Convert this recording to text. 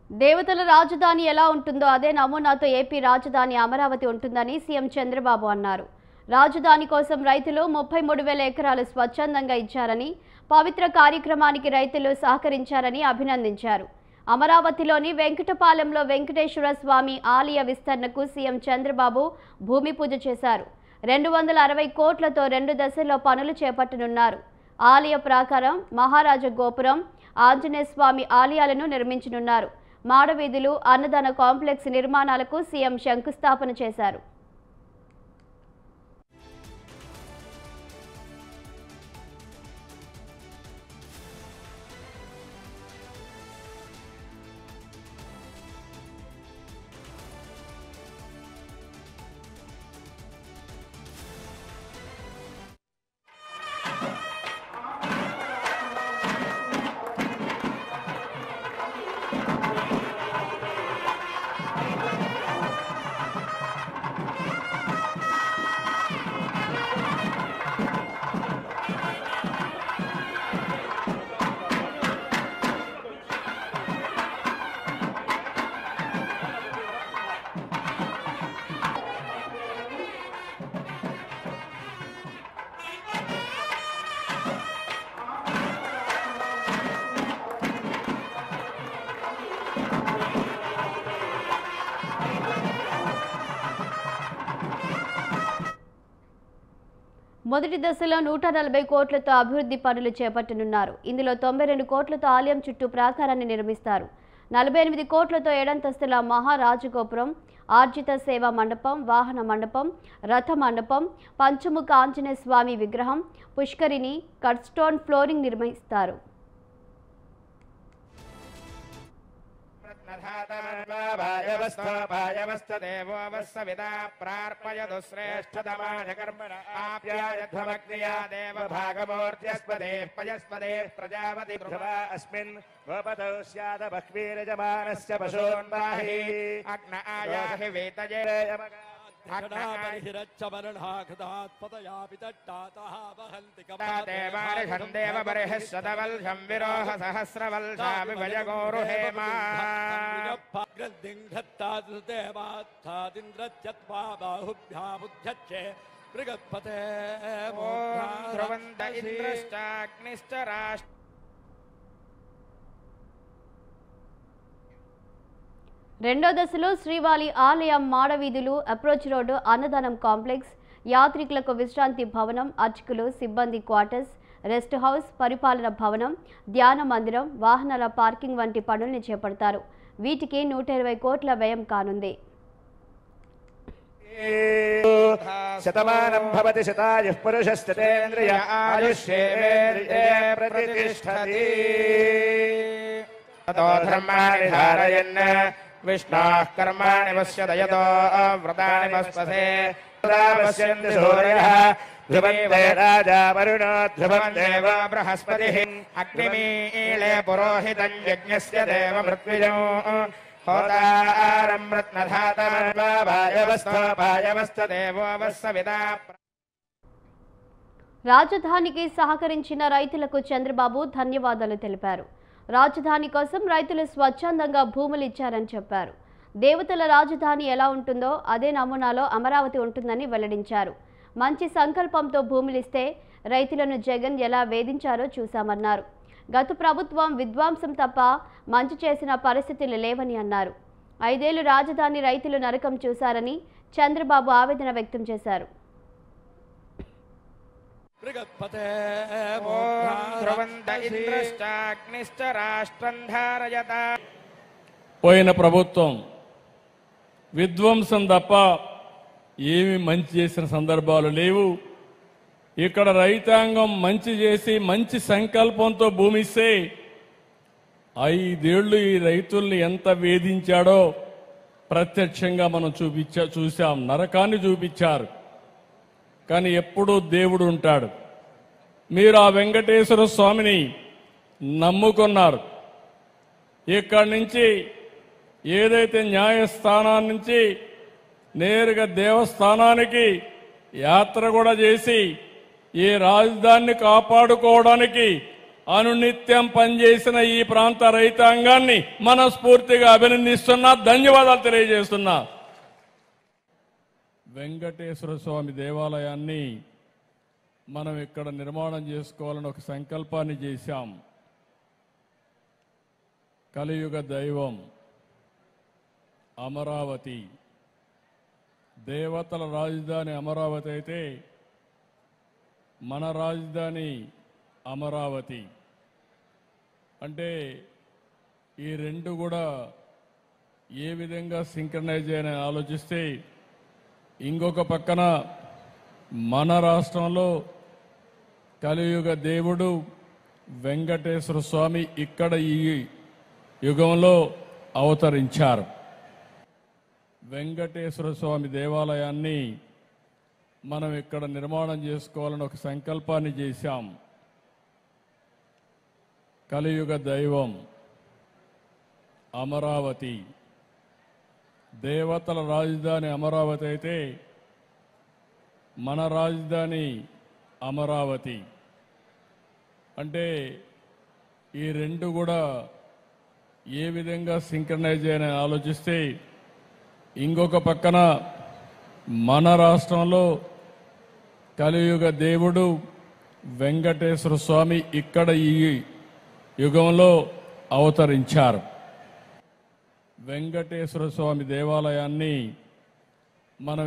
దేవతల రాజధాని ఎలా ఉంటుందో అదే నమూనాతో ఏపీ రాజధాని అమరావతి ఉంటుందని సీఎం చంద్రబాబు అన్నారు. రాజధాని కోసం రైతులు 33,000 ఎకరాలు స్వచ్ఛందంగా ఇచ్చారని, పవిత్ర కార్యక్రమానికి రైతులు సహకరించారని అభినందించారు. అమరావతిలోని వెంకటపాలెంలో వెంకటేశ్వర స్వామి ఆలయ విస్తరణకు సీఎం చంద్రబాబు భూమి పూజ చేశారు. 260 కోట్లతో 2 దశల్లో పనులు చేపట్టనున్నారు. ఆలయ ప్రాకారం, మహారాజ గోపురం, ఆంజనేయ స్వామి ఆలయాలను నిర్మించనున్నారు. మాడవీధులు, అన్నదాన కాంప్లెక్స్ నిర్మాణాలకు సీఎం శంకుస్థాపన చేశారు. మొదటి దశలో 140 కోట్లతో అభివృద్ధి పనులు చేపట్టనున్నారు. ఇందులో 92 కోట్లతో ఆలయం చుట్టూ ప్రాకారాన్ని నిర్మిస్తారు. 48 కోట్లతో ఏడంతస్తుల మహారాజగోపురం, ఆర్జిత సేవా మండపం, వాహన మండపం, రథ మండపం, పంచముఖ ఆంజనేయ స్వామి విగ్రహం, పుష్కరిణి, కట్ స్టోన్ ఫ్లోరింగ్ నిర్మిస్తారు. రెండో దశలో శ్రీవాలి ఆలయం, మాడవీధులు, అప్రోచ్ రోడ్డు, అన్నదానం కాంప్లెక్స్, యాత్రికులకు విశ్రాంతి భవనం, అర్చకులు, సిబ్బంది క్వార్టర్స్, రెస్ట్ హౌస్, పరిపాలన భవనం, ధ్యాన మందిరం, వాహనాల పార్కింగ్ వంటి పనుల్ని చేపడతారు. వీటికి 120 కోట్ల వ్యయం కానుంది. శతమానం భవతి శతాయుః పురుషస్తేంద్రియ ఆయుష్యేంద్రియే ప్రతిష్ఠతి. తతో ధర్మాణి ధారయన్ విష్ణోః కర్మాణి పశ్యదయతో వ్రతాని పస్పసే పశ్యంతి సూర్యః ధ్రువంతే రాజా వరుణో ధ్రువం దేవో బృహస్పతిః అగ్నిమీళే పురోహితం యజ్ఞస్య దేవ మృత్యుజో హోతారం రత్నధాతమన్వాయవస్థోపాయవస్థ దేవో వస్సవిదా. రాజధానికి సహకరించిన రైతులకు చంద్రబాబు ధన్యవాదాలు తెలిపారు. రాజధాని కోసం రైతులు స్వచ్ఛందంగా భూములు ఇచ్చారని చెప్పారు. దేవతల రాజధాని ఎలా ఉంటుందో అదే నమూనాలో అమరావతి ఉంటుందని వెల్లడించారు. మంచి సంకల్పంతో భూములిస్తే రైతులను జగన్ ఎలా వేధించారో చూశామన్నారు. గత ప్రభుత్వం విధ్వంసం తప్ప మంచి చేసిన పరిస్థితులు లేవని అన్నారు. 5 ఏళ్లు రాజధాని రైతులు నరకం చూశారని చంద్రబాబు ఆవేదన వ్యక్తం చేశారు. పోయిన ప్రభుత్వం విధ్వంసం తప్ప ఏమి మంచి చేసిన సందర్భాలు లేవు. ఇక్కడ రైతాంగం మంచి చేసి మంచి సంకల్పంతో భూమిస్తే 5 ఏళ్లు ఈ రైతుల్ని ఎంత వేధించాడో ప్రత్యక్షంగా మనం చూశాం. నరకాన్ని చూపించారు. కానీ ఎప్పుడూ దేవుడు ఉంటాడు. మీరు ఆ వెంకటేశ్వర స్వామిని నమ్ముకున్నారు. ఇక్కడి నుంచి ఏదైతే న్యాయస్థానాన్ని నుంచి నేరుగా దేవస్థానానికి యాత్ర కూడా చేసి ఈ రాజధానిని కాపాడుకోవడానికి అనునిత్యం పనిచేసిన ఈ ప్రాంత రైతాంగాన్ని మనస్ఫూర్తిగా అభినందిస్తున్నా, ధన్యవాదాలు తెలియజేస్తున్నా. వెంకటేశ్వర స్వామి దేవాలయాన్ని మనం ఇక్కడ నిర్మాణం చేసుకోవాలని ఒక సంకల్పాన్ని చేశాం. కలియుగ దైవం అమరావతి, దేవతల రాజధాని అమరావతి అయితే మన రాజధాని అమరావతి. అంటే ఈ రెండు కూడా ఏ విధంగా సింక్రనైజ్ అని ఆలోచిస్తే, ఇంకొక పక్కన మన రాష్ట్రంలో కలియుగ దేవుడు వెంకటేశ్వర స్వామి ఇక్కడ ఈ యుగంలో అవతరించారు. వెంకటేశ్వర స్వామి దేవాలయాన్ని మనం ఇక్కడ నిర్మాణం చేసుకోవాలని ఒక సంకల్పాన్ని చేశాం. కలియుగ దైవం అమరావతి, దేవతల రాజధాని అమరావతి అయితే మన రాజధాని అమరావతి. అంటే ఈ రెండు కూడా ఏ విధంగా సింక్రనైజ్ అని ఆలోచిస్తే, ఇంకొక పక్కన మన రాష్ట్రంలో కలియుగ దేవుడు వెంకటేశ్వర స్వామి ఇక్కడ ఈ యుగంలో అవతరించారు. వెంకటేశ్వర స్వామి దేవాలయాన్ని మనం